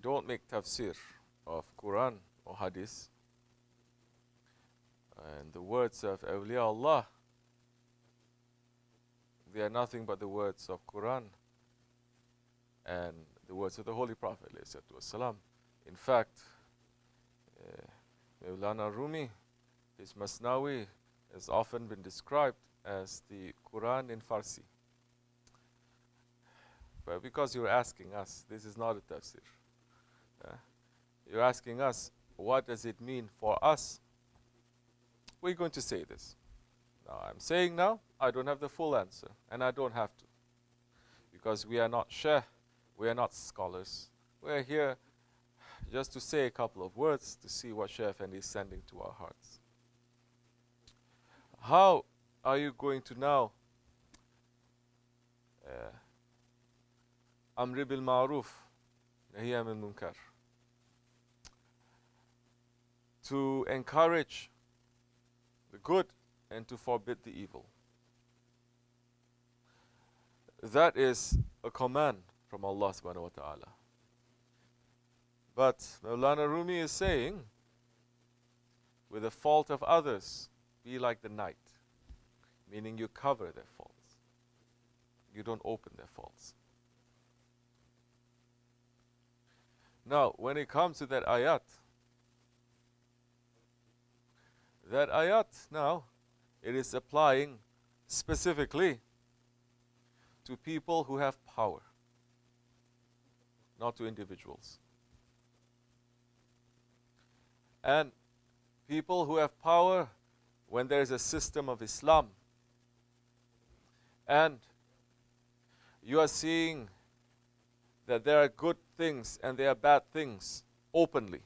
don't make tafsir of Quran or Hadith and the words of awliya Allah, they are nothing but the words of Quran and the words of the Holy Prophet ﷺ. In fact, Mawlana Rumi, his Masnawi, has often been described as the Quran in Farsi. But because you're asking us, this is not a tafsir. You're asking us, what does it mean for us? We're going to say this. Now, I'm saying now, I don't have the full answer, and I don't have to. Because we are not shaykh, we are not scholars. We're here just to say a couple of words to see what Shaykh Effendi is sending to our hearts. How are you going to now Amri bil Ma'ruf, Nahi anil Munkar, to encourage the good and to forbid the evil? That is a command from Allah subhanahu wa ta'ala. But Mawlana Rumi is saying, with the fault of others, be like the night. Meaning you cover their faults. You don't open their faults. Now, when it comes to that ayat now, it is applying specifically to people who have power, not to individuals. And people who have power, when there is a system of Islam, and you are seeing that there are good things and there are bad things openly,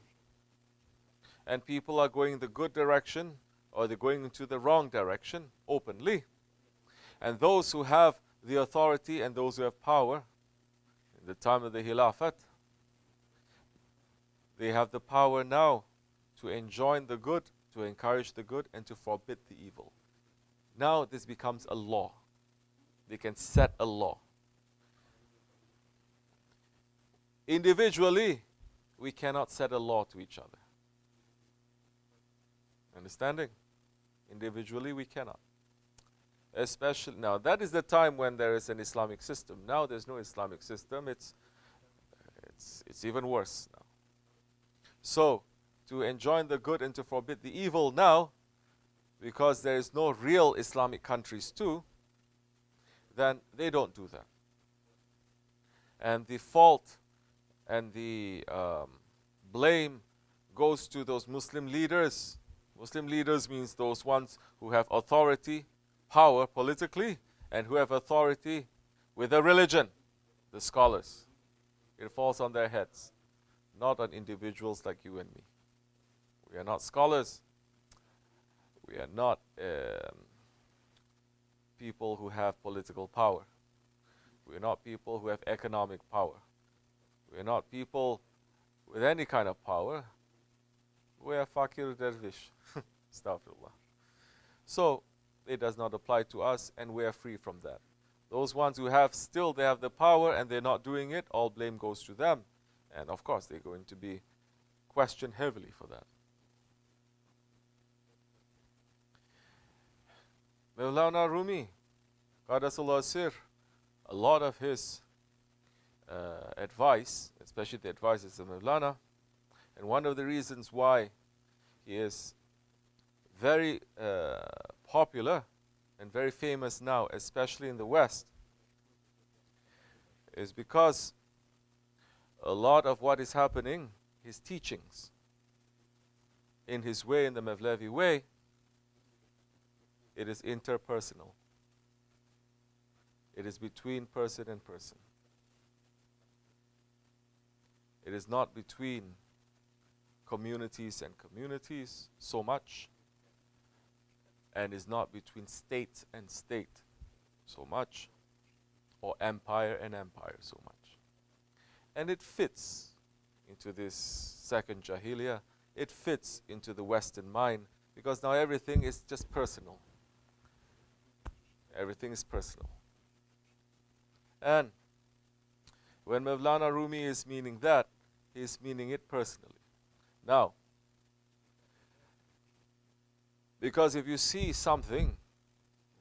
and people are going the good direction or they're going into the wrong direction openly, and those who have the authority and those who have power, in the time of the Khilafat, they have the power now to enjoin the good, to encourage the good, and to forbid the evil. Now this becomes a law. They can set a law. Individually, we cannot set a law to each other. Understanding? Individually, we cannot. Especially now, that is the time when there is an Islamic system. Now there's no Islamic system. It's even worse now. So, to enjoin the good and to forbid the evil now, because there is no real Islamic countries too, then they don't do that. And the fault and the blame goes to those Muslim leaders. Muslim leaders means those ones who have authority, power politically, and who have authority with their religion, the scholars. It falls on their heads, not on individuals like you and me. We are not scholars. We are not people who have political power. We are not people who have economic power. We are not people with any kind of power. We are fakir dervish. Astaghfirullah. So, it does not apply to us, and we are free from that. Those ones who have still, they have the power and they're not doing it, all blame goes to them. And of course, they're going to be questioned heavily for that. Mawlana Rumi, Qadasallahu Sir, a lot of his advice, especially the advices of Mawlana, and one of the reasons why he is very popular and very famous now, especially in the West, is because a lot of what is happening, his teachings, in his way, in the Mevlevi way, it is interpersonal. It is between person and person. It is not between communities and communities so much, and is not between state and state so much, or empire and empire so much. And it fits into this second Jahiliyyah. It fits into the Western mind, because now everything is just personal. Everything is personal. And when Mawlana Rumi is meaning that, He's meaning it personally. Now, because if you see something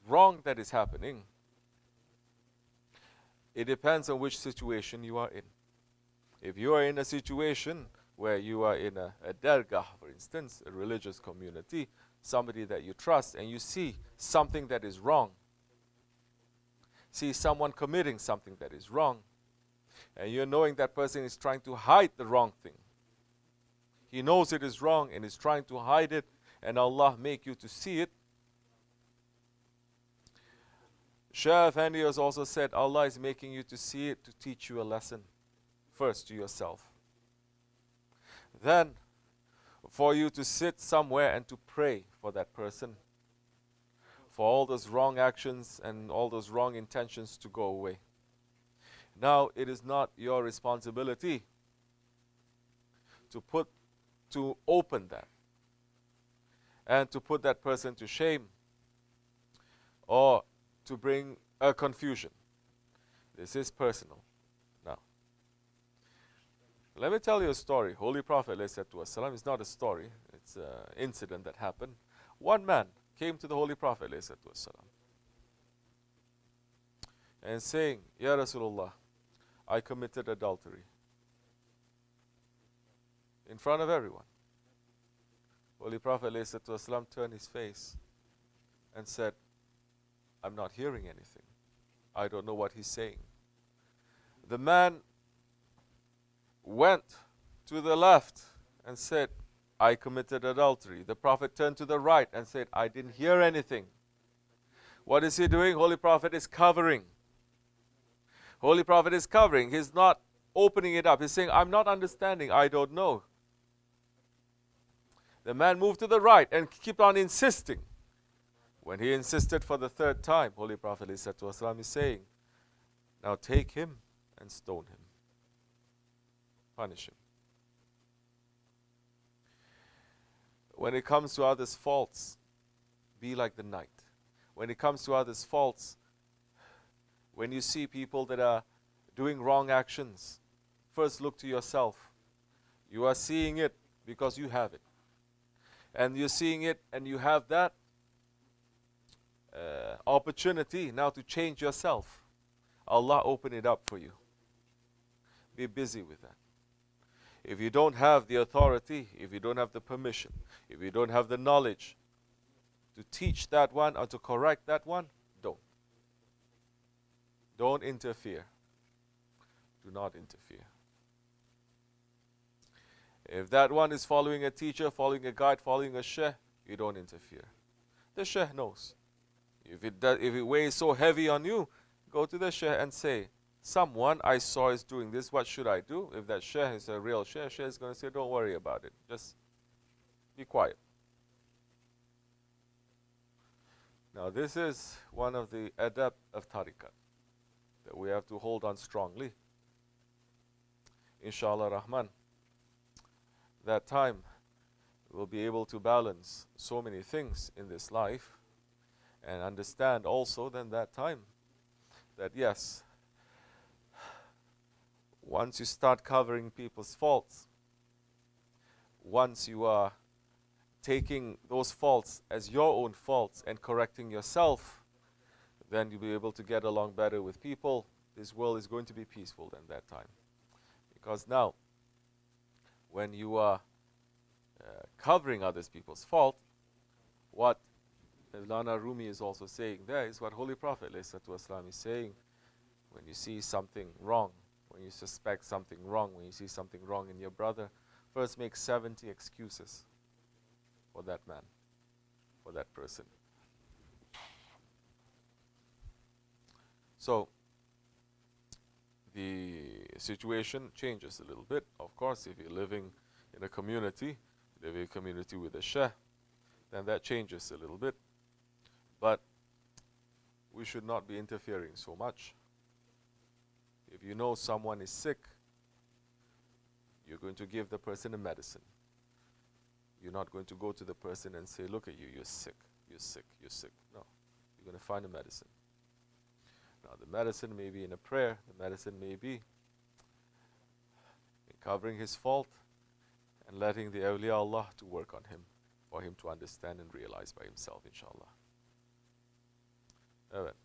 wrong that is happening, it depends on which situation you are in. If you are in a situation where you are in a dergah, for instance, a religious community, somebody that you trust, and you see something that is wrong, see someone committing something that is wrong, and you're knowing that person is trying to hide the wrong thing. He knows it is wrong and is trying to hide it, and Allah make you to see it. Shaykh Effendi has also said, Allah is making you to see it to teach you a lesson. First to yourself. Then for you to sit somewhere and to pray for that person. For all those wrong actions and all those wrong intentions to go away. Now it is not your responsibility to open that and to put that person to shame or to bring a confusion. This is personal. Now, let me tell you a story. Holy Prophet ﷺ, it's not a story, it's an incident that happened. One man came to the Holy Prophet ﷺ and saying, Ya Rasulullah, I committed adultery. In front of everyone. Holy Prophet ﷺ turned his face and said, I'm not hearing anything. I don't know what he's saying. The man went to the left and said, I committed adultery. The Prophet turned to the right and said, I didn't hear anything. What is he doing? Holy Prophet is covering. Holy Prophet is covering. He's not opening it up. He's saying, I'm not understanding. I don't know. The man moved to the right and kept on insisting. When he insisted for the third time, Holy Prophet ﷺ is saying, now take him and stone him. Punish him. When it comes to others' faults, be like the night. When it comes to others' faults, when you see people that are doing wrong actions, first look to yourself. You are seeing it because you have it. And you're seeing it and you have that opportunity now to change yourself. Allah open it up for you. Be busy with that. If you don't have the authority, if you don't have the permission, if you don't have the knowledge to teach that one or to correct that one, don't. Don't interfere. Do not interfere. If that one is following a teacher, following a guide, following a sheikh, you don't interfere. The sheikh knows. If it weighs so heavy on you, go to the sheikh and say, someone I saw is doing this, what should I do? If that sheikh is a real sheikh is going to say, don't worry about it. Just be quiet. Now this is one of the adab of tariqat that we have to hold on strongly. Inshallah Rahman. That time we'll be able to balance so many things in this life and understand also then that time that yes, once you start covering people's faults, once you are taking those faults as your own faults and correcting yourself, then you'll be able to get along better with people. This world is going to be peaceful then that time. Because now, when you are covering others people's fault, what Mevlana Rumi is also saying there is what Holy Prophet ﷺ is saying. When you see something wrong, when you suspect something wrong, when you see something wrong in your brother, first make 70 excuses for that man, for that person. So, the situation changes a little bit. Of course, if you're living in a community, live in a community with a sheikh, then that changes a little bit. But we should not be interfering so much. If you know someone is sick, you're going to give the person a medicine. You're not going to go to the person and say, look at you, you're sick, you're sick, you're sick. No, you're going to find a medicine. Now the medicine may be in a prayer, the medicine may be in covering his fault, and letting the awliya Allah to work on him, for him to understand and realize by himself, inshallah. Evet.